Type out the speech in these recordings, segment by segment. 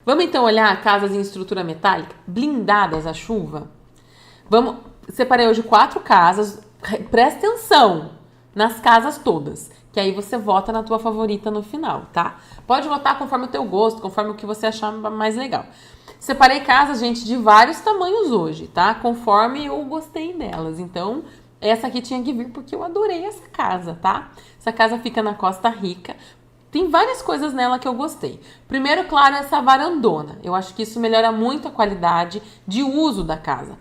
Vamos então olhar casas em estrutura metálica, blindadas à chuva? Separei hoje 4 casas, presta atenção nas casas todas, que aí você vota na tua favorita no final, tá? Pode votar conforme o teu gosto, conforme o que você achar mais legal. Separei casas, gente, de vários tamanhos hoje, tá? Conforme eu gostei delas. Então, essa aqui tinha que vir porque eu adorei essa casa, tá? Essa casa fica na Costa Rica. Tem várias coisas nela que eu gostei. Primeiro, claro, essa varandona. Eu acho que isso melhora muito a qualidade de uso da casa.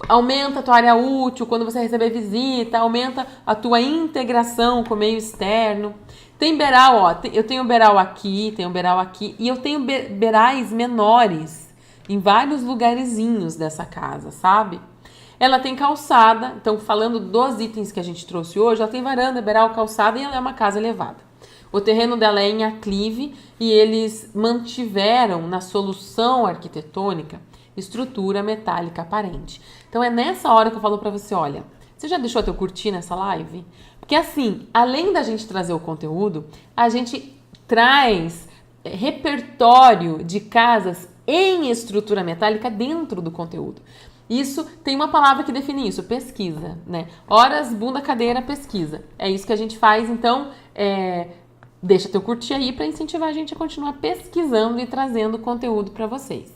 Aumenta a tua área útil quando você receber visita, aumenta a tua integração com o meio externo. Tem beiral, ó, eu tenho beiral aqui e eu tenho beirais menores em vários lugarzinhos dessa casa, sabe? Ela tem calçada, então falando dos itens que a gente trouxe hoje, ela tem varanda, beiral, calçada e ela é uma casa elevada. O terreno dela é em aclive e eles mantiveram na solução arquitetônica estrutura metálica aparente. Então é nessa hora que eu falo pra você, olha, você já deixou teu curtir nessa live? Porque assim, além da gente trazer o conteúdo, a gente traz repertório de casas em estrutura metálica dentro do conteúdo. Isso tem uma palavra que define isso, pesquisa, né? Horas, bunda, cadeira, pesquisa. É isso que a gente faz, então deixa teu curtir aí para incentivar a gente a continuar pesquisando e trazendo conteúdo para vocês.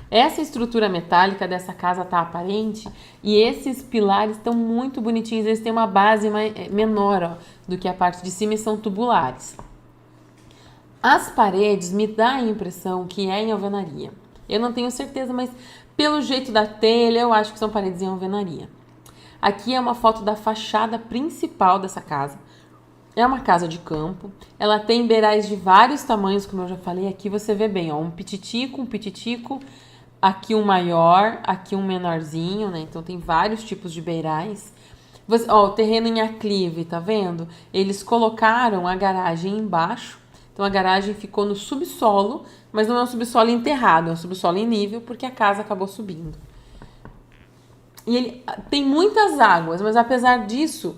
Essa estrutura metálica dessa casa tá aparente e esses pilares estão muito bonitinhos, eles têm uma base menor, ó, do que a parte de cima e são tubulares. As paredes me dá a impressão que é em alvenaria. Eu não tenho certeza, mas pelo jeito da telha eu acho que são paredes em alvenaria. Aqui é uma foto da fachada principal dessa casa. É uma casa de campo, ela tem beirais de vários tamanhos, como eu já falei, aqui você vê bem, ó, um pititico, aqui um maior, aqui um menorzinho, né? Então tem vários tipos de beirais. Ó, o terreno em aclive, tá vendo? Eles colocaram a garagem embaixo, então a garagem ficou no subsolo, mas não é um subsolo enterrado, é um subsolo em nível, porque a casa acabou subindo. E ele tem muitas águas, mas apesar disso,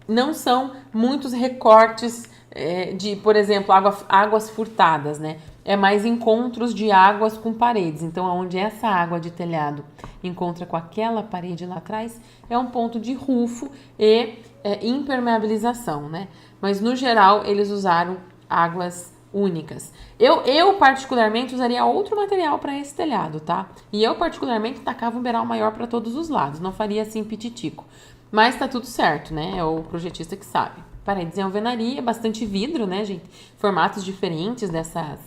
não são muitos recortes de, por exemplo, águas furtadas, né? É mais encontros de águas com paredes. Então, onde essa água de telhado encontra com aquela parede lá atrás, é um ponto de rufo e impermeabilização, né? Mas, no geral, eles usaram águas únicas. Eu particularmente, usaria outro material para esse telhado, tá? E eu, particularmente, tacava um beiral maior para todos os lados. Não faria assim pititico. Mas tá tudo certo, né? É o projetista que sabe. Paredes em alvenaria, bastante vidro, né, gente? Formatos diferentes dessas.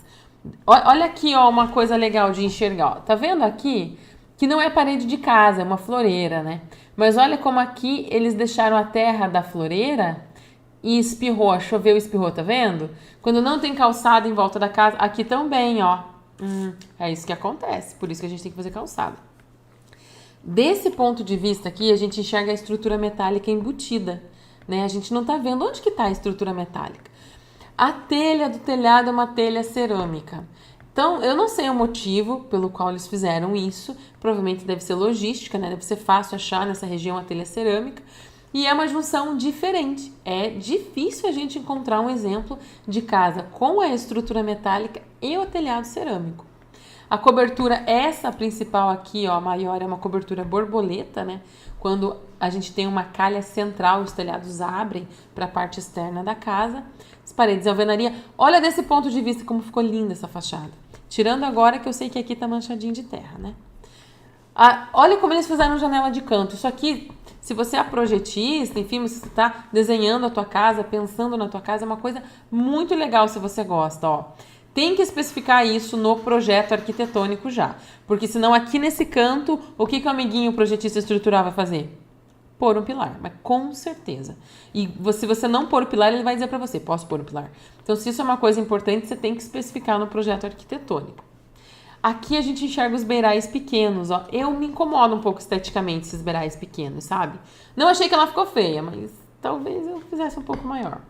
Olha aqui, ó, uma coisa legal de enxergar. Ó. Tá vendo aqui? Que não é parede de casa, é uma floreira, né? Mas olha como aqui eles deixaram a terra da floreira e espirrou, choveu e espirrou, tá vendo? Quando não tem calçada em volta da casa, aqui também, ó. É isso que acontece, por isso que a gente tem que fazer calçada. Desse ponto de vista aqui, a gente enxerga a estrutura metálica embutida, né? A gente não tá vendo onde que tá a estrutura metálica. A telha do telhado é uma telha cerâmica. Então, eu não sei o motivo pelo qual eles fizeram isso. Provavelmente deve ser logística, né? Deve ser fácil achar nessa região a telha cerâmica. E é uma junção diferente. É difícil a gente encontrar um exemplo de casa com a estrutura metálica e o telhado cerâmico. A cobertura, essa principal aqui, ó, maior, é uma cobertura borboleta, né? Quando a gente tem uma calha central, os telhados abrem para a parte externa da casa. As paredes em alvenaria. Olha desse ponto de vista como ficou linda essa fachada. Tirando agora que eu sei que aqui tá manchadinho de terra, né? Olha como eles fizeram janela de canto. Isso aqui, se você é projetista, enfim, se você está desenhando a tua casa, pensando na tua casa, é uma coisa muito legal se você gosta, ó. Tem que especificar isso no projeto arquitetônico já. Porque senão aqui nesse canto, o que o amiguinho projetista estrutural vai fazer? Pôr um pilar, mas com certeza. E se você não pôr o pilar, ele vai dizer para você, posso pôr o pilar. Então, se isso é uma coisa importante, você tem que especificar no projeto arquitetônico. Aqui a gente enxerga os beirais pequenos, ó. Eu me incomodo um pouco esteticamente esses beirais pequenos, sabe? Não achei que ela ficou feia, mas talvez eu fizesse um pouco maior.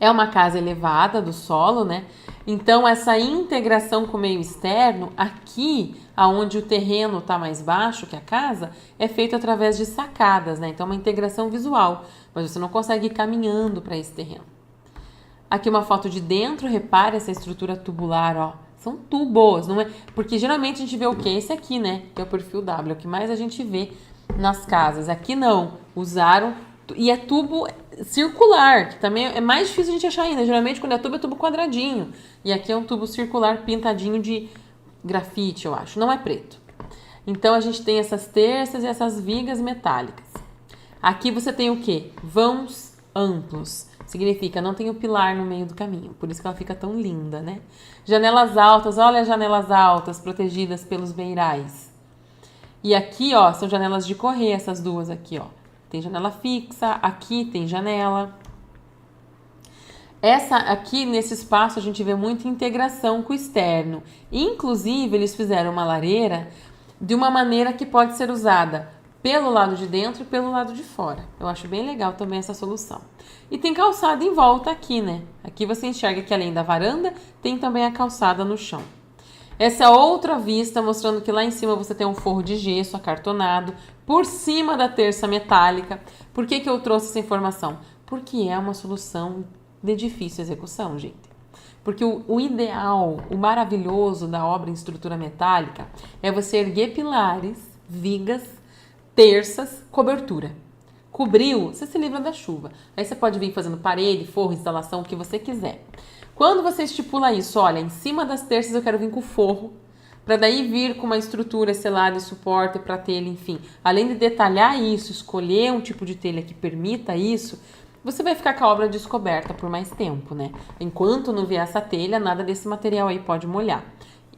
É uma casa elevada do solo, né? Então, essa integração com o meio externo, aqui, onde o terreno está mais baixo que a casa, é feito através de sacadas, né? Então, é uma integração visual, mas você não consegue ir caminhando para esse terreno. Aqui uma foto de dentro, repare essa estrutura tubular, ó, São tubos, não é? Porque geralmente a gente vê o quê? Esse aqui, né? Que é o perfil W, é o que mais a gente vê nas casas. Aqui não, usaram... E é tubo circular, que também é mais difícil a gente achar ainda. Geralmente quando é tubo quadradinho. E aqui é um tubo circular pintadinho de grafite, eu acho. Não é preto. Então a gente tem essas terças e essas vigas metálicas. Aqui você tem o quê? Vãos amplos. Significa não tem o pilar no meio do caminho. Por isso que ela fica tão linda, né? Janelas altas. Olha as janelas altas protegidas pelos beirais. E aqui, ó, são janelas de correr, essas duas aqui, ó. Tem janela fixa, aqui tem janela. Essa aqui, nesse espaço, a gente vê muita integração com o externo. Inclusive, eles fizeram uma lareira de uma maneira que pode ser usada pelo lado de dentro e pelo lado de fora. Eu acho bem legal também essa solução. E tem calçada em volta aqui, né? Aqui você enxerga que além da varanda, tem também a calçada no chão. Essa é outra vista mostrando que lá em cima você tem um forro de gesso acartonado por cima da terça metálica. Por que eu trouxe essa informação? Porque é uma solução de difícil execução, gente. Porque o ideal, o maravilhoso da obra em estrutura metálica é você erguer pilares, vigas, terças, cobertura. Cobriu, você se livra da chuva. Aí você pode vir fazendo parede, forro, instalação, o que você quiser. Quando você estipula isso, olha, em cima das terças eu quero vir com forro, para daí vir com uma estrutura selada e suporte para telha, enfim. Além de detalhar isso, escolher um tipo de telha que permita isso, você vai ficar com a obra descoberta por mais tempo, né? Enquanto não vier essa telha, nada desse material aí pode molhar.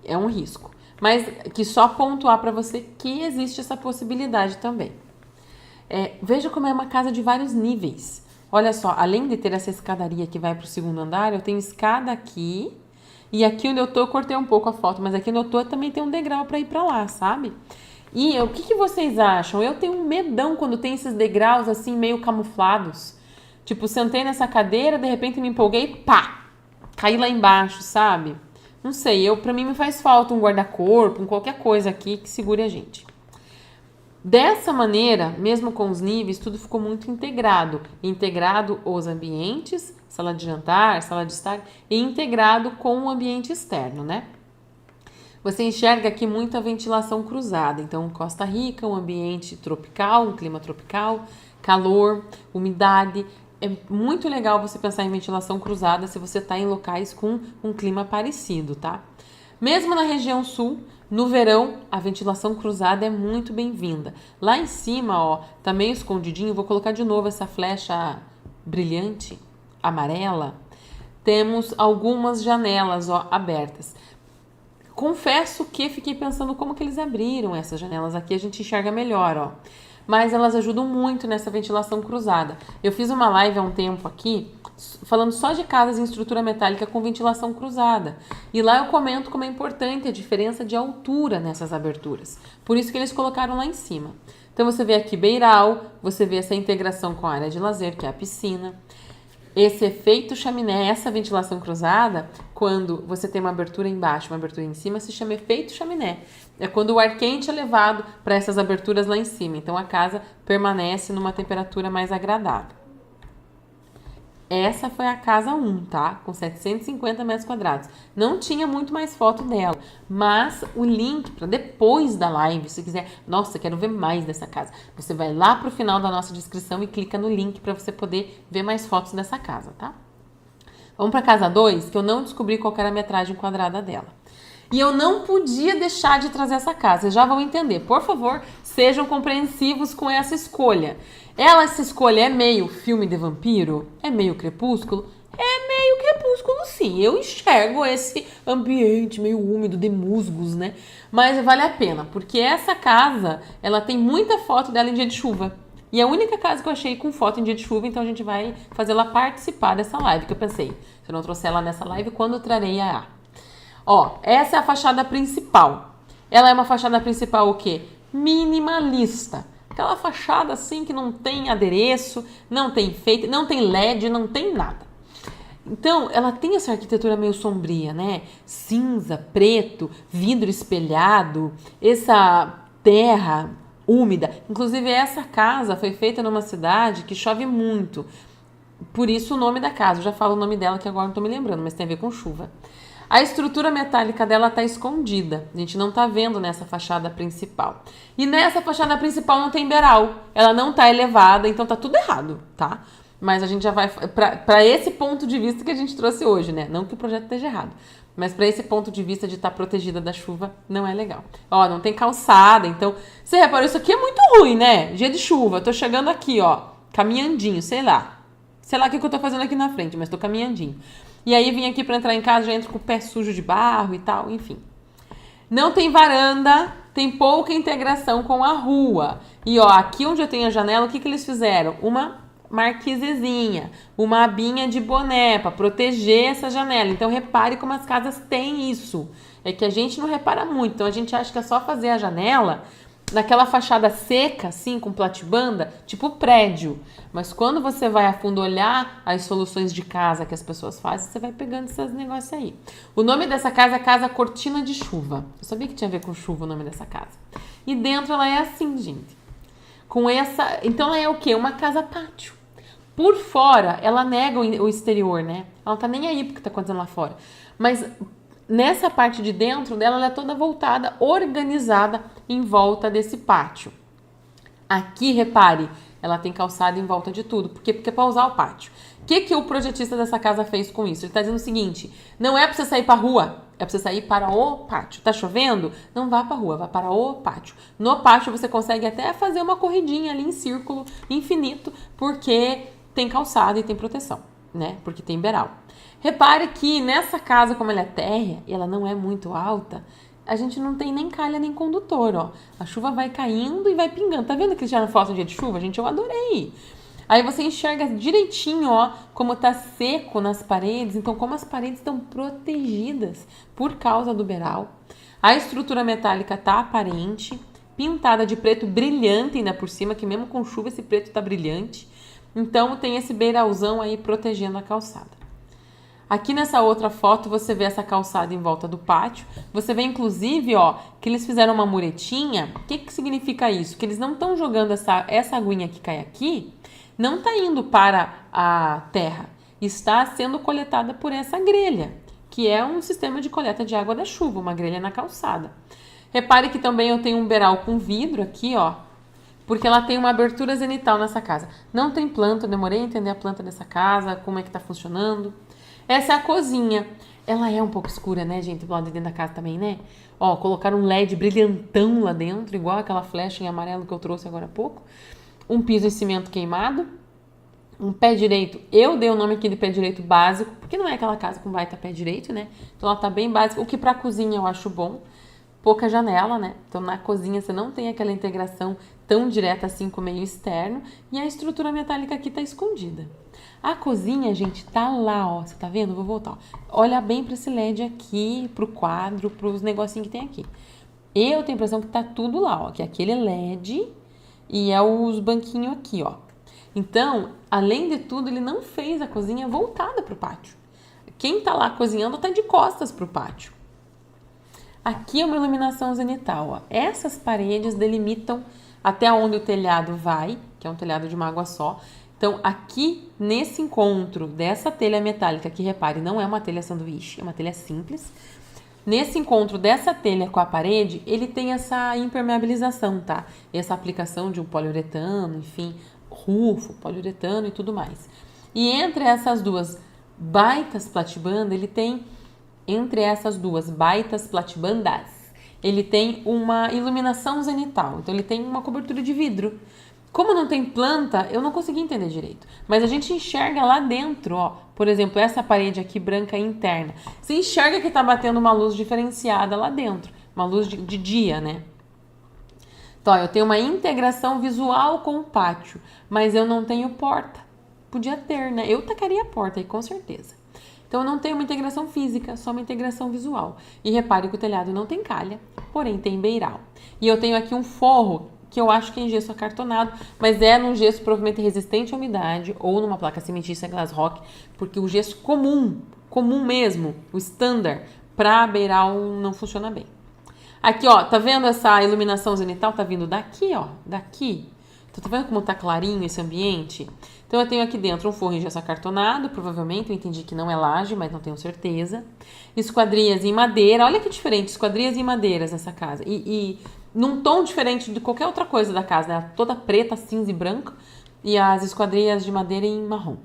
É um risco. Mas que só pontuar para você que existe essa possibilidade também. Veja como é uma casa de vários níveis. Olha só, além de ter essa escadaria que vai para o segundo andar, eu tenho escada aqui. E aqui onde eu tô, eu cortei um pouco a foto, mas aqui onde eu tô também tem um degrau para ir para lá, sabe? E o que vocês acham? Eu tenho um medão quando tem esses degraus assim meio camuflados. Tipo, sentei nessa cadeira, de repente me empolguei, pá! Caí lá embaixo, sabe? Não sei, pra mim me faz falta um guarda-corpo, qualquer coisa aqui que segure a gente. Dessa maneira, mesmo com os níveis, tudo ficou muito integrado. Integrado os ambientes, sala de jantar, sala de estar, e integrado com o ambiente externo, né? Você enxerga aqui muita ventilação cruzada. Então, Costa Rica, um ambiente tropical, um clima tropical, calor, umidade. É muito legal você pensar em ventilação cruzada se você está em locais com um clima parecido, tá? Mesmo na região sul, no verão, a ventilação cruzada é muito bem-vinda. Lá em cima, ó, tá meio escondidinho, vou colocar de novo essa flecha brilhante, amarela. Temos algumas janelas, ó, abertas. Confesso que fiquei pensando como que eles abriram essas janelas aqui, a gente enxerga melhor, ó. Mas elas ajudam muito nessa ventilação cruzada. Eu fiz uma live há um tempo aqui, falando só de casas em estrutura metálica com ventilação cruzada. E lá eu comento como é importante a diferença de altura nessas aberturas. Por isso que eles colocaram lá em cima. Então você vê aqui beiral, você vê essa integração com a área de lazer, que é a piscina. Esse efeito chaminé, essa ventilação cruzada, quando você tem uma abertura embaixo, uma abertura em cima, se chama efeito chaminé. É quando o ar quente é levado para essas aberturas lá em cima. Então a casa permanece numa temperatura mais agradável. Essa foi a casa 1, tá? Com 750 metros quadrados. Não tinha muito mais foto dela, mas o link para depois da live, se quiser, nossa, quero ver mais dessa casa. Você vai lá pro final da nossa descrição e clica no link para você poder ver mais fotos dessa casa, tá? Vamos para casa 2, que eu não descobri qual era a metragem quadrada dela. E eu não podia deixar de trazer essa casa, vocês já vão entender. Por favor, sejam compreensivos com essa escolha. Essa escolha é meio filme de vampiro? É meio crepúsculo? É meio crepúsculo, sim. Eu enxergo esse ambiente meio úmido de musgos, né? Mas vale a pena, porque essa casa, ela tem muita foto dela em dia de chuva. E é a única casa que eu achei com foto em dia de chuva, então a gente vai fazer ela participar dessa live, que eu pensei, se eu não trouxer ela nessa live, quando eu trarei a... Ó, essa é a fachada principal. Ela é uma fachada principal o quê? Minimalista. Aquela fachada assim que não tem adereço, não tem enfeite, não tem LED, não tem nada. Então, ela tem essa arquitetura meio sombria, né? Cinza, preto, vidro espelhado, essa terra úmida. Inclusive, essa casa foi feita numa cidade que chove muito. Por isso o nome da casa. Eu já falo o nome dela que agora não tô me lembrando, mas tem a ver com chuva. A estrutura metálica dela tá escondida. A gente não tá vendo nessa fachada principal. E nessa fachada principal não tem beiral. Ela não tá elevada, então tá tudo errado, tá? Mas a gente já vai para esse ponto de vista que a gente trouxe hoje, né? Não que o projeto esteja errado, mas para esse ponto de vista de estar protegida da chuva, não é legal. Ó, não tem calçada, então... Você reparou, isso aqui é muito ruim, né? Dia de chuva, eu tô chegando aqui, ó, caminhandinho, sei lá. Sei lá o que eu tô fazendo aqui na frente, mas tô caminhandinho. E aí vim aqui para entrar em casa, já entro com o pé sujo de barro e tal, enfim. Não tem varanda, tem pouca integração com a rua. E ó, aqui onde eu tenho a janela, o que eles fizeram? Uma marquisezinha, uma abinha de boné para proteger essa janela. Então repare como as casas têm isso. É que a gente não repara muito, então a gente acha que é só fazer a janela naquela fachada seca, assim, com platibanda, tipo prédio. Mas quando você vai a fundo olhar as soluções de casa que as pessoas fazem, você vai pegando esses negócios aí. O nome dessa casa é Casa Cortina de Chuva. Eu sabia que tinha a ver com chuva o nome dessa casa. E dentro ela é assim, gente. Com essa... Então ela é o quê? Uma casa pátio. Por fora, ela nega o exterior, né? Ela não tá nem aí porque tá acontecendo lá fora. Mas... nessa parte de dentro dela, ela é toda voltada, organizada em volta desse pátio. Aqui, repare, ela tem calçada em volta de tudo. Por quê? Porque é para usar o pátio. O que o projetista dessa casa fez com isso? Ele está dizendo o seguinte, não é para você sair para a rua, é para você sair para o pátio. Tá chovendo? Não vá para a rua, vá para o pátio. No pátio você consegue até fazer uma corridinha ali em círculo infinito, porque tem calçada e tem proteção, né? Porque tem beiral. Repare que nessa casa, como ela é térrea e ela não é muito alta, a gente não tem nem calha nem condutor, ó. A chuva vai caindo e vai pingando. Tá vendo que eles tiraram foto no dia de chuva? Gente, eu adorei. Aí você enxerga direitinho, ó, como tá seco nas paredes. Então, como as paredes estão protegidas por causa do beiral. A estrutura metálica tá aparente, pintada de preto brilhante ainda por cima, que mesmo com chuva esse preto tá brilhante. Então, tem esse beiralzão aí protegendo a calçada. Aqui nessa outra foto você vê essa calçada em volta do pátio. Você vê inclusive, ó, que eles fizeram uma muretinha. O que significa isso? Que eles não estão jogando essa aguinha que cai aqui, não está indo para a terra. Está sendo coletada por essa grelha, que é um sistema de coleta de água da chuva, uma grelha na calçada. Repare que também eu tenho um beiral com vidro aqui, ó, porque ela tem uma abertura zenital nessa casa. Não tem planta, eu demorei a entender a planta dessa casa, como é que está funcionando. Essa é a cozinha. Ela é um pouco escura, né, gente? Do lado de dentro da casa também, né? Ó, colocaram um LED brilhantão lá dentro, igual aquela flecha em amarelo que eu trouxe agora há pouco. Um piso em cimento queimado. Um pé direito. Eu dei o nome aqui de pé direito básico, porque não é aquela casa com baita pé direito, né? Então ela tá bem básica. O que pra cozinha eu acho bom. Pouca janela, né? Então na cozinha você não tem aquela integração tão direta assim com o meio externo. E a estrutura metálica aqui tá escondida. A cozinha, gente, tá lá, ó. Você tá vendo? Vou voltar. Ó. Olha bem para esse LED aqui, pro quadro, pros negocinhos que tem aqui. Eu tenho a impressão que tá tudo lá, ó. Que é aquele LED e é os banquinhos aqui, ó. Então, além de tudo, ele não fez a cozinha voltada pro pátio. Quem tá lá cozinhando tá de costas pro pátio. Aqui é uma iluminação zenital, ó. Essas paredes delimitam até onde o telhado vai, que é um telhado de uma água só. Então, aqui, nesse encontro dessa telha metálica, que repare, não é uma telha sanduíche, é uma telha simples. Nesse encontro dessa telha com a parede, ele tem essa impermeabilização, tá? Essa aplicação de um poliuretano, enfim, rufo, poliuretano e tudo mais. E entre essas duas baitas platibandas, ele tem, ele tem uma iluminação zenital. Então, ele tem uma cobertura de vidro. Como não tem planta, eu não consegui entender direito. Mas a gente enxerga lá dentro, ó. Por exemplo, essa parede aqui branca interna. Você enxerga que tá batendo uma luz diferenciada lá dentro. Uma luz de dia, né? Então, ó, eu tenho uma integração visual com o pátio. Mas eu não tenho porta. Podia ter, né? Eu tacaria a porta aí, com certeza. Então, eu não tenho uma integração física, só uma integração visual. E repare que o telhado não tem calha, porém tem beiral. E eu tenho aqui um forro que eu acho que é em gesso acartonado, mas é num gesso provavelmente resistente à umidade ou numa placa cimentícia Glass Rock, porque o gesso comum mesmo, o standard, para beiral não funciona bem. Aqui, ó, tá vendo essa iluminação zenital? Tá vindo daqui, ó, daqui. Então, tá vendo como tá clarinho esse ambiente? Então, eu tenho aqui dentro um forro em gesso acartonado, provavelmente, eu entendi que não é laje, mas não tenho certeza. Esquadrias em madeira, olha que diferente, esquadrias em madeiras nessa casa. E num tom diferente de qualquer outra coisa da casa, né? Toda preta, cinza e branca, e as esquadrias de madeira em marrom.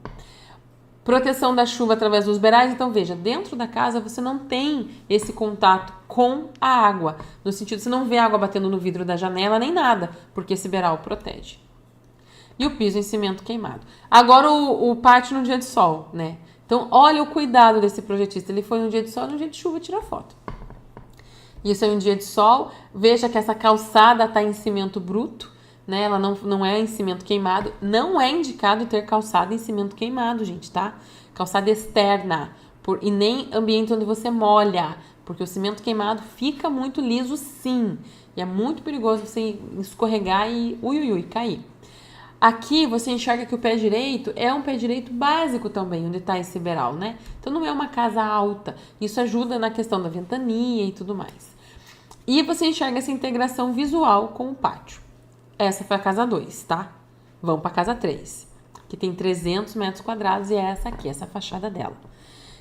Proteção da chuva através dos beirais. Então, veja, dentro da casa você não tem esse contato com a água. No sentido, você não vê água batendo no vidro da janela nem nada, porque esse beiral protege. E o piso em cimento queimado. Agora o pátio no dia de sol, né? Então, olha o cuidado desse projetista. Ele foi no dia de sol, no dia de chuva tira foto. Isso é um dia de sol. Veja que essa calçada está em cimento bruto, né? Ela não é em cimento queimado. Não é indicado ter calçada em cimento queimado, gente, tá? Calçada externa. E nem ambiente onde você molha. Porque o cimento queimado fica muito liso, sim. E é muito perigoso você escorregar e cair. Aqui você enxerga que o pé direito é um pé direito básico também, onde está esse beiral, né? Então não é uma casa alta. Isso ajuda na questão da ventania e tudo mais. E você enxerga essa integração visual com o pátio. Essa foi a casa 2, tá? Vamos para a casa 3, que tem 300 metros quadrados e é essa aqui, essa fachada dela.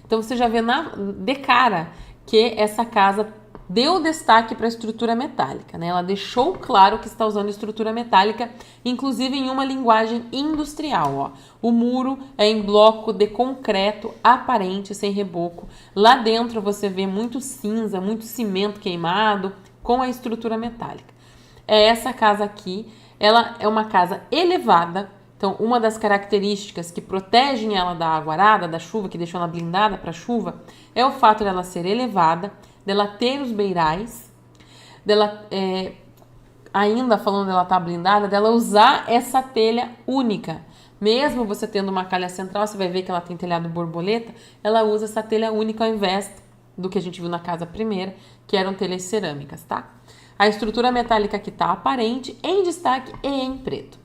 Então você já vê de cara que essa casa deu destaque para a estrutura metálica, né? Ela deixou claro que está usando estrutura metálica, inclusive em uma linguagem industrial, ó. O muro é em bloco de concreto aparente, sem reboco. Lá dentro você vê muito cinza, muito cimento queimado com a estrutura metálica. É essa casa aqui, ela é uma casa elevada. Então, uma das características que protegem ela da água arada, da chuva, que deixam ela blindada para chuva, é o fato dela ser elevada, dela ter os beirais, dela, ainda falando dela estar blindada, dela usar essa telha única. Mesmo você tendo uma calha central, você vai ver que ela tem telhado borboleta, ela usa essa telha única ao invés do que a gente viu na casa primeira, que eram telhas cerâmicas, tá? A estrutura metálica aqui está aparente, em destaque e em preto.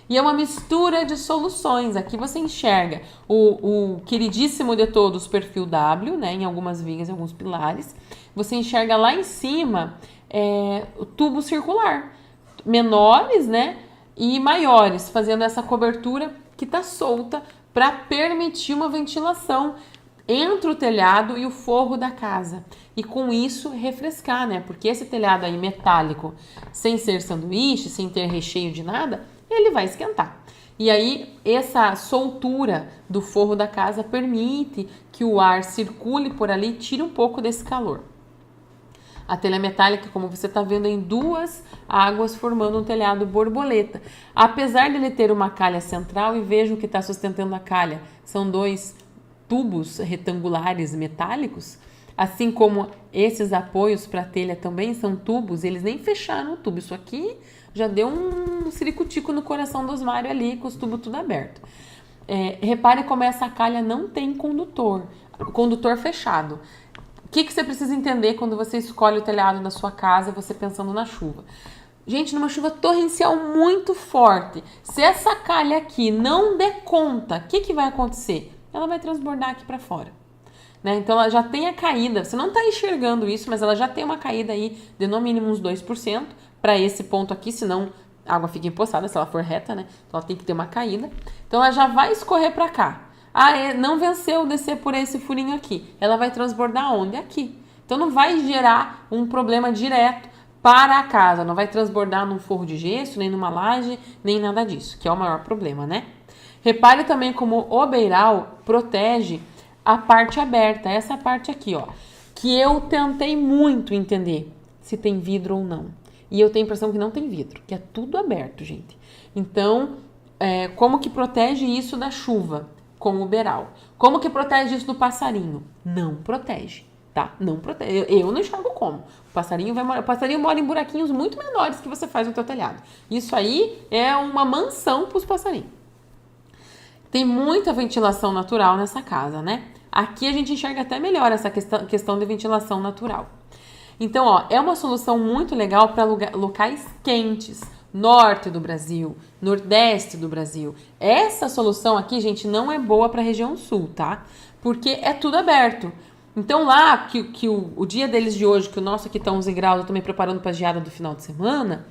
E é uma mistura de soluções. Aqui você enxerga o queridíssimo de todos perfil W, né, em algumas vigas, em alguns pilares. Você enxerga lá em cima o tubo circular, menores, né, e maiores, fazendo essa cobertura que está solta para permitir uma ventilação entre o telhado e o forro da casa. E com isso refrescar, né? Porque esse telhado aí metálico, sem ser sanduíche, sem ter recheio de nada, ele vai esquentar. E aí essa soltura do forro da casa permite que o ar circule por ali e tire um pouco desse calor. A telha metálica, como você está vendo, em duas águas formando um telhado borboleta. Apesar de ele ter uma calha central, e vejam que está sustentando a calha, são dois tubos retangulares metálicos, assim como esses apoios para a telha também são tubos, eles nem fecharam o tubo. Isso aqui já deu um ciricutico no coração do Osmário ali, com os tubos tudo aberto. Repare como essa calha não tem condutor fechado. O que você precisa entender quando você escolhe o telhado da sua casa, você pensando na chuva? Gente, numa chuva torrencial muito forte, se essa calha aqui não der conta, o que vai acontecer? Ela vai transbordar aqui para fora. Né? Então, ela já tem a caída. Você não está enxergando isso, mas ela já tem uma caída aí de no mínimo uns 2% para esse ponto aqui, senão a água fica empoçada, se ela for reta, né? Então, ela tem que ter uma caída. Então, ela já vai escorrer para cá. Não venceu descer por esse furinho aqui. Ela vai transbordar onde? Aqui. Então, não vai gerar um problema direto para a casa. Não vai transbordar num forro de gesso, nem numa laje, nem nada disso, que é o maior problema, né? Repare também como o beiral protege a parte aberta, essa parte aqui, ó, que eu tentei muito entender se tem vidro ou não. E eu tenho a impressão que não tem vidro, que é tudo aberto, gente. Então, como que protege isso da chuva com o beiral? Como que protege isso do passarinho? Não protege, tá? Não protege. Eu não enxergo como. O passarinho mora em buraquinhos muito menores que você faz no teu telhado. Isso aí é uma mansão para os passarinhos. Tem muita ventilação natural nessa casa, né? Aqui a gente enxerga até melhor essa questão de ventilação natural. Então, ó, é uma solução muito legal para locais quentes, norte do Brasil, nordeste do Brasil. Essa solução aqui, gente, não é boa para a região sul, tá? Porque é tudo aberto. Então, lá, o dia deles de hoje, que o nosso aqui tá 11 graus, eu tô me preparando para a geada do final de semana,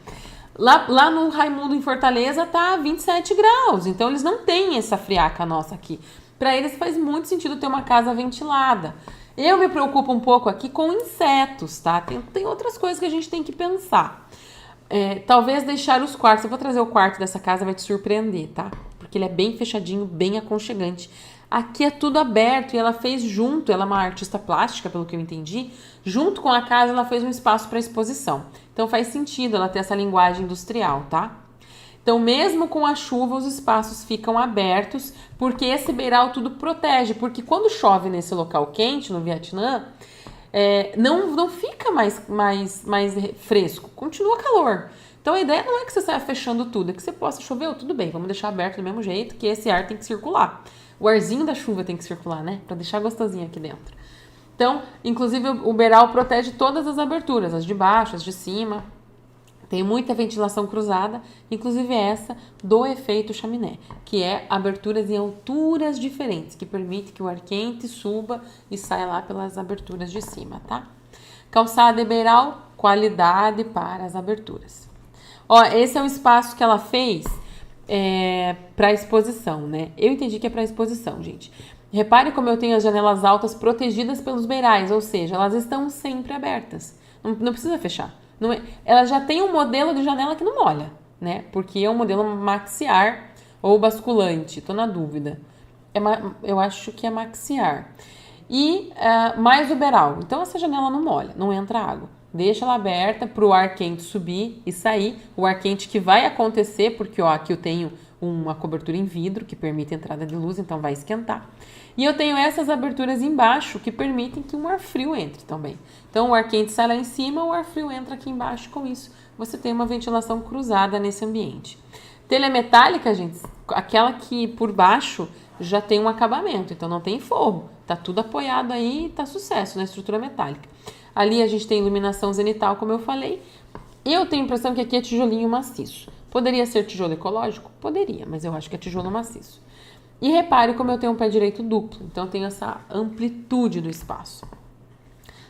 Lá no Raimundo, em Fortaleza, tá 27 graus. Então, eles não têm essa friaca nossa aqui. Para eles faz muito sentido ter uma casa ventilada. Eu me preocupo um pouco aqui com insetos, tá? Tem outras coisas que a gente tem que pensar. Talvez deixar os quartos. Eu vou trazer o quarto dessa casa, vai te surpreender, tá? Porque ele é bem fechadinho, bem aconchegante. Aqui é tudo aberto e ela fez junto, ela é uma artista plástica, pelo que eu entendi, junto com a casa ela fez um espaço para exposição. Então faz sentido ela ter essa linguagem industrial, tá? Então mesmo com a chuva os espaços ficam abertos, porque esse beiral tudo protege, porque quando chove nesse local quente, no Vietnã, não fica mais fresco, continua calor. Então a ideia não é que você saia fechando tudo, é que você possa chover, tudo bem, vamos deixar aberto do mesmo jeito, que esse ar tem que circular. O arzinho da chuva tem que circular, né? Pra deixar gostosinho aqui dentro. Então, inclusive o beiral protege todas as aberturas, as de baixo, as de cima. Tem muita ventilação cruzada, inclusive essa do efeito chaminé, que é aberturas em alturas diferentes, que permite que o ar quente suba e saia lá pelas aberturas de cima, tá? Calçada e beiral, qualidade para as aberturas. Ó, esse é o espaço que ela fez para exposição, né? Eu entendi que é para exposição, gente. Repare como eu tenho as janelas altas protegidas pelos beirais, ou seja, elas estão sempre abertas. Não precisa fechar. Ela já tem um modelo de janela que não molha, né? Porque é um modelo maxiar ou basculante, tô na dúvida. Eu acho que é maxiar. E mais o beiral. Então essa janela não molha, não entra água. Deixa ela aberta para o ar quente subir e sair. O ar quente que vai acontecer, porque ó, aqui eu tenho uma cobertura em vidro que permite a entrada de luz, então vai esquentar. E eu tenho essas aberturas embaixo que permitem que um ar frio entre também. Então o ar quente sai lá em cima, o ar frio entra aqui embaixo. Com isso, você tem uma ventilação cruzada nesse ambiente. Telha metálica, gente, aquela que por baixo já tem um acabamento, então não tem forro. Tá tudo apoiado aí, tá sucesso na estrutura metálica. Ali a gente tem iluminação zenital, como eu falei. Eu tenho a impressão que aqui é tijolinho maciço. Poderia ser tijolo ecológico? Poderia, mas eu acho que é tijolo maciço. E repare como eu tenho um pé direito duplo, então eu tenho essa amplitude do espaço.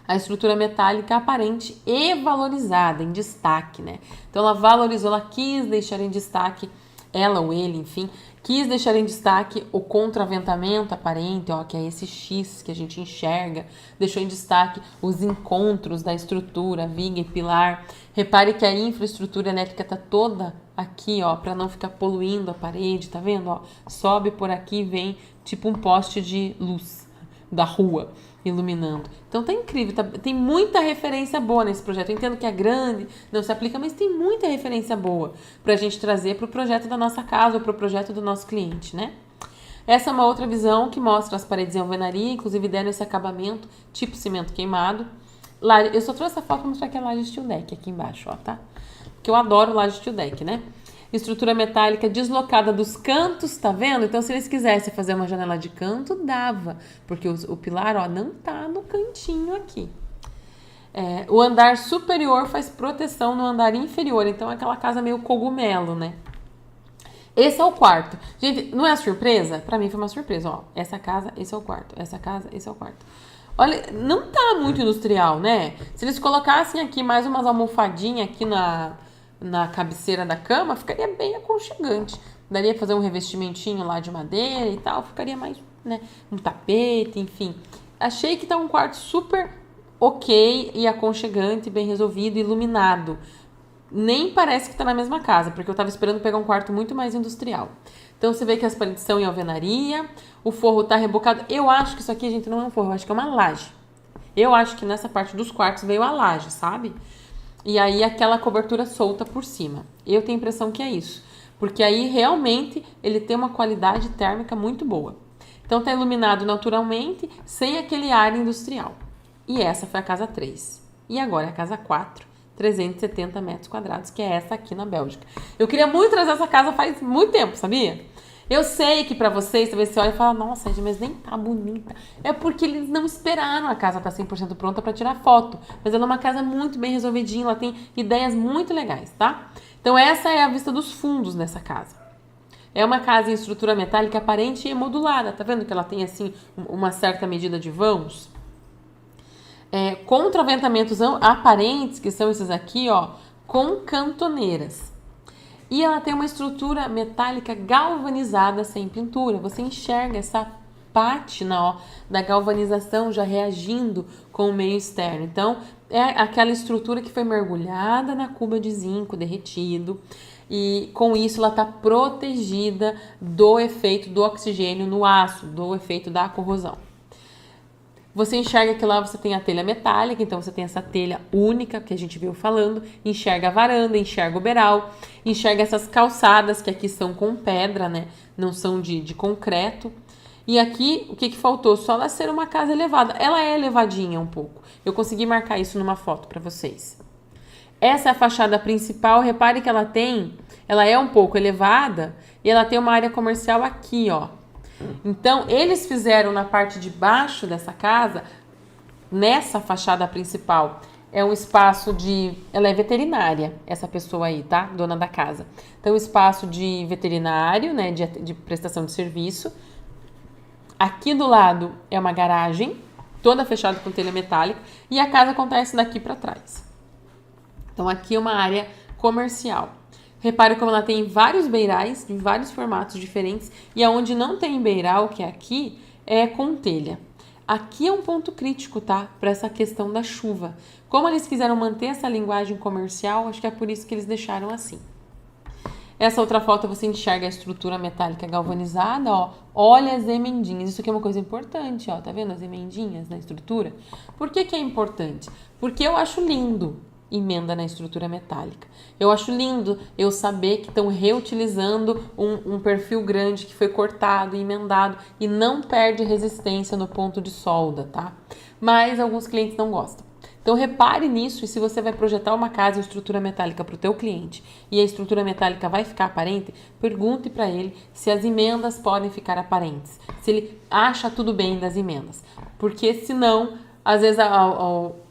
A estrutura metálica aparente e valorizada, em destaque, né? Então ela valorizou, ela quis deixar em destaque, ela ou ele, enfim, quis deixar em destaque o contraventamento aparente, ó, que é esse X que a gente enxerga, deixou em destaque os encontros da estrutura, viga e pilar. Repare que a infraestrutura elétrica tá toda aqui, ó, para não ficar poluindo a parede, tá vendo? Ó, sobe por aqui e vem tipo um poste de luz da rua iluminando. Então tá incrível, tem muita referência boa nesse projeto. Eu entendo que é grande, não se aplica, mas tem muita referência boa pra gente trazer pro projeto da nossa casa ou pro projeto do nosso cliente, né? Essa é uma outra visão que mostra as paredes em alvenaria, inclusive deram esse acabamento tipo cimento queimado. Eu só trouxe essa foto pra mostrar que é laje steel deck aqui embaixo, ó, tá? Porque eu adoro laje steel deck, né? Estrutura metálica deslocada dos cantos, tá vendo? Então, se eles quisessem fazer uma janela de canto, dava. Porque o pilar, ó, não tá no cantinho aqui. O andar superior faz proteção no andar inferior. Então, é aquela casa meio cogumelo, né? Esse é o quarto. Gente, não é surpresa? Pra mim foi uma surpresa, ó. Essa casa, esse é o quarto. Essa casa, esse é o quarto. Olha, não tá muito industrial, né? Se eles colocassem aqui mais umas almofadinhas aqui na cabeceira da cama, ficaria bem aconchegante. Daria pra fazer um revestimentinho lá de madeira e tal, ficaria mais, né, um tapete, enfim. Achei que tá um quarto super ok e aconchegante, bem resolvido, iluminado. Nem parece que tá na mesma casa, porque eu tava esperando pegar um quarto muito mais industrial. Então você vê que as paredes são em alvenaria, o forro tá rebocado. Eu acho que isso aqui, gente, não é um forro, eu acho que é uma laje. Eu acho que nessa parte dos quartos veio a laje, sabe? E aí aquela cobertura solta por cima. Eu tenho a impressão que é isso. Porque aí realmente ele tem uma qualidade térmica muito boa. Então tá iluminado naturalmente, sem aquele ar industrial. E essa foi a casa 3. E agora a casa 4, 370 metros quadrados, que é essa aqui na Bélgica. Eu queria muito trazer essa casa faz muito tempo, sabia? Eu sei que pra vocês, talvez você olhe e fala, nossa, mas nem tá bonita. É porque eles não esperaram a casa estar 100% pronta pra tirar foto. Mas ela é uma casa muito bem resolvidinha, ela tem ideias muito legais, tá? Então essa é a vista dos fundos nessa casa. É uma casa em estrutura metálica aparente e modulada. Tá vendo que ela tem, assim, uma certa medida de vãos? Contraventamentos aparentes, que são esses aqui, ó, com cantoneiras. E ela tem uma estrutura metálica galvanizada sem pintura. Você enxerga essa pátina, ó, da galvanização já reagindo com o meio externo. Então, é aquela estrutura que foi mergulhada na cuba de zinco derretido. E com isso ela está protegida do efeito do oxigênio no aço, do efeito da corrosão. Você enxerga que lá você tem a telha metálica, então você tem essa telha única que a gente viu falando, enxerga a varanda, enxerga o beiral, enxerga essas calçadas que aqui são com pedra, né? Não são de concreto. E aqui, o que faltou? Só ela ser uma casa elevada. Ela é elevadinha um pouco. Eu consegui marcar isso numa foto para vocês. Essa é a fachada principal. Repare que ela é um pouco elevada e ela tem uma área comercial aqui, ó. Então, eles fizeram na parte de baixo dessa casa, nessa fachada principal, é um espaço ela é veterinária, essa pessoa aí, tá? Dona da casa. Então, espaço de veterinário, né? De prestação de serviço. Aqui do lado é uma garagem, toda fechada com telha metálica, e a casa acontece daqui para trás. Então, aqui é uma área comercial. Repare como ela tem vários beirais, de vários formatos diferentes, e aonde não tem beiral, que é aqui, é com telha. Aqui é um ponto crítico, tá? Para essa questão da chuva. Como eles quiseram manter essa linguagem comercial, acho que é por isso que eles deixaram assim. Essa outra foto você enxerga a estrutura metálica galvanizada, ó. Olha as emendinhas. Isso aqui é uma coisa importante, ó. Tá vendo as emendinhas na estrutura? Por que que é importante? Porque eu acho lindo emenda na estrutura metálica. Eu acho lindo eu saber que estão reutilizando um perfil grande que foi cortado e emendado e não perde resistência no ponto de solda, tá? Mas alguns clientes não gostam. Então repare nisso, e se você vai projetar uma casa em estrutura metálica para o teu cliente e a estrutura metálica vai ficar aparente, pergunte para ele se as emendas podem ficar aparentes, se ele acha tudo bem das emendas, porque senão, às vezes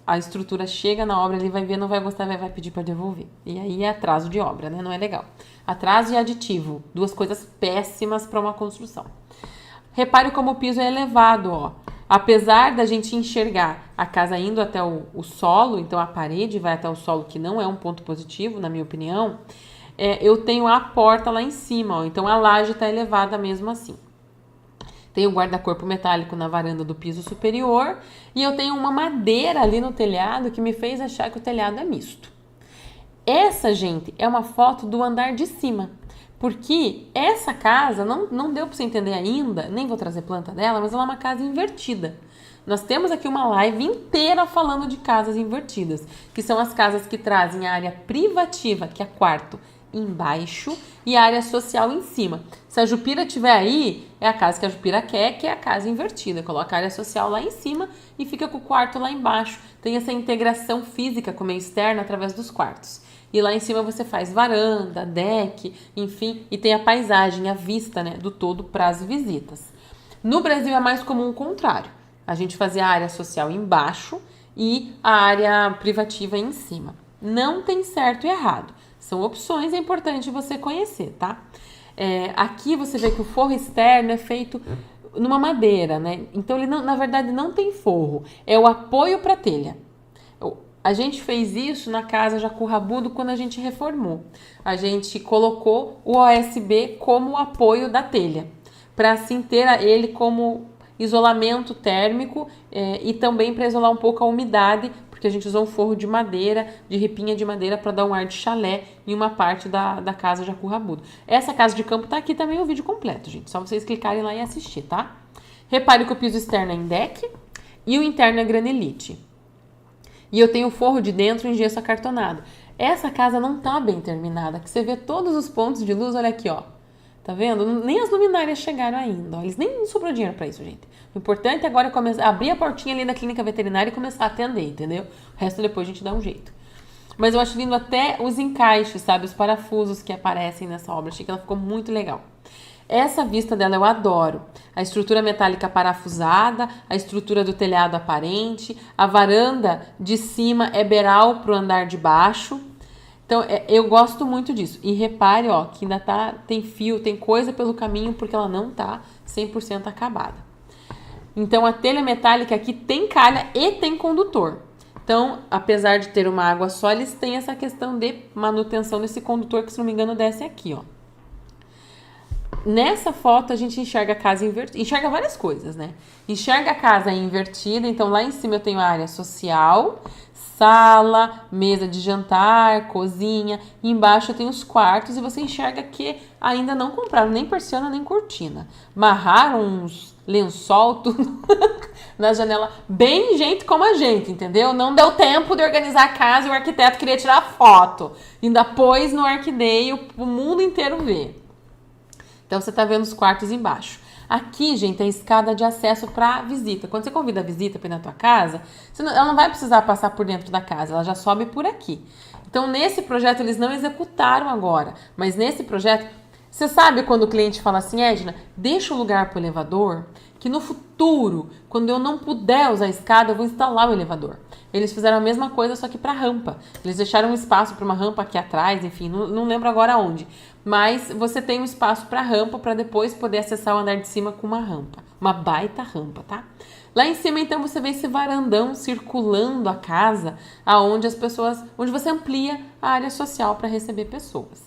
a estrutura chega na obra, ele vai ver, não vai gostar, vai pedir para devolver. E aí é atraso de obra, né? Não é legal. Atraso e aditivo, duas coisas péssimas para uma construção. Repare como o piso é elevado, ó. Apesar da gente enxergar a casa indo até o solo, então a parede vai até o solo, que não é um ponto positivo, na minha opinião, eu tenho a porta lá em cima, ó, então a laje está elevada mesmo assim. Tem o guarda-corpo metálico na varanda do piso superior e eu tenho uma madeira ali no telhado que me fez achar que o telhado é misto. Essa, gente, é uma foto do andar de cima. Porque essa casa, não deu para você entender ainda, nem vou trazer planta dela, mas ela é uma casa invertida. Nós temos aqui uma live inteira falando de casas invertidas, que são as casas que trazem a área privativa, que é quarto, embaixo, e a área social em cima. Se a Jupira estiver aí, é a casa que a Jupira quer, que é a casa invertida. Coloca a área social lá em cima e fica com o quarto lá embaixo. Tem essa integração física com o meio externo através dos quartos. E lá em cima você faz varanda, deck, enfim, e tem a paisagem, a vista, né, do todo para as visitas. No Brasil é mais comum o contrário. A gente fazia a área social embaixo e a área privativa em cima. Não tem certo e errado. São opções, é importante você conhecer, tá? Aqui você vê que o forro externo é feito numa madeira, né? Então ele não, na verdade não tem forro, é o apoio para a telha. A gente fez isso na casa Jacu Rabudo quando a gente reformou. A gente colocou o OSB como apoio da telha, para assim ter ele como isolamento térmico e também para isolar um pouco a umidade, porque a gente usou um forro de madeira, de ripinha de madeira, para dar um ar de chalé em uma parte da casa Jacu Rabudo. Essa casa de campo tá aqui também o vídeo completo, gente. Só vocês clicarem lá e assistir, tá? Repare que o piso externo é em deck e o interno é granilite. E eu tenho o forro de dentro em gesso acartonado. Essa casa não tá bem terminada, que você vê todos os pontos de luz, olha aqui, ó. Tá vendo? Nem as luminárias chegaram ainda, ó. Eles nem sobrou dinheiro pra isso, gente. O importante agora é começar, abrir a portinha ali da clínica veterinária e começar a atender, entendeu? O resto depois a gente dá um jeito. Mas eu acho lindo até os encaixes, sabe? Os parafusos que aparecem nessa obra. Achei que ela ficou muito legal. Essa vista dela eu adoro. A estrutura metálica parafusada, a estrutura do telhado aparente, a varanda de cima é beiral para o andar de baixo. Então, eu gosto muito disso. E repare, ó, que ainda tem fio, tem coisa pelo caminho, porque ela não tá 100% acabada. Então, a telha metálica aqui tem calha e tem condutor. Então, apesar de ter uma água só, eles têm essa questão de manutenção desse condutor que, se não me engano, desce aqui, ó. Nessa foto a gente enxerga a casa invertida, enxerga várias coisas, né? Enxerga a casa invertida, então lá em cima eu tenho a área social, sala, mesa de jantar, cozinha, e embaixo eu tenho os quartos e você enxerga que ainda não compraram nem persiana nem cortina. Marraram uns lençol, tudo na janela, bem gente como a gente, entendeu? Não deu tempo de organizar a casa e o arquiteto queria tirar foto. Ainda pôs no Arquiday o mundo inteiro ver. Então, você tá vendo os quartos embaixo. Aqui, gente, é a escada de acesso para visita. Quando você convida a visita para ir na tua casa, ela não vai precisar passar por dentro da casa, ela já sobe por aqui. Então, nesse projeto, eles não executaram agora. Mas nesse projeto, você sabe quando o cliente fala assim, Edna, deixa o lugar para o elevador, que no futuro, quando eu não puder usar a escada, eu vou instalar o elevador. Eles fizeram a mesma coisa, só que para rampa. Eles deixaram um espaço para uma rampa aqui atrás, enfim, não lembro agora onde. Mas você tem um espaço para rampa para depois poder acessar o andar de cima com uma rampa. Uma baita rampa, tá? Lá em cima, então, você vê esse varandão circulando a casa, onde você amplia a área social para receber pessoas.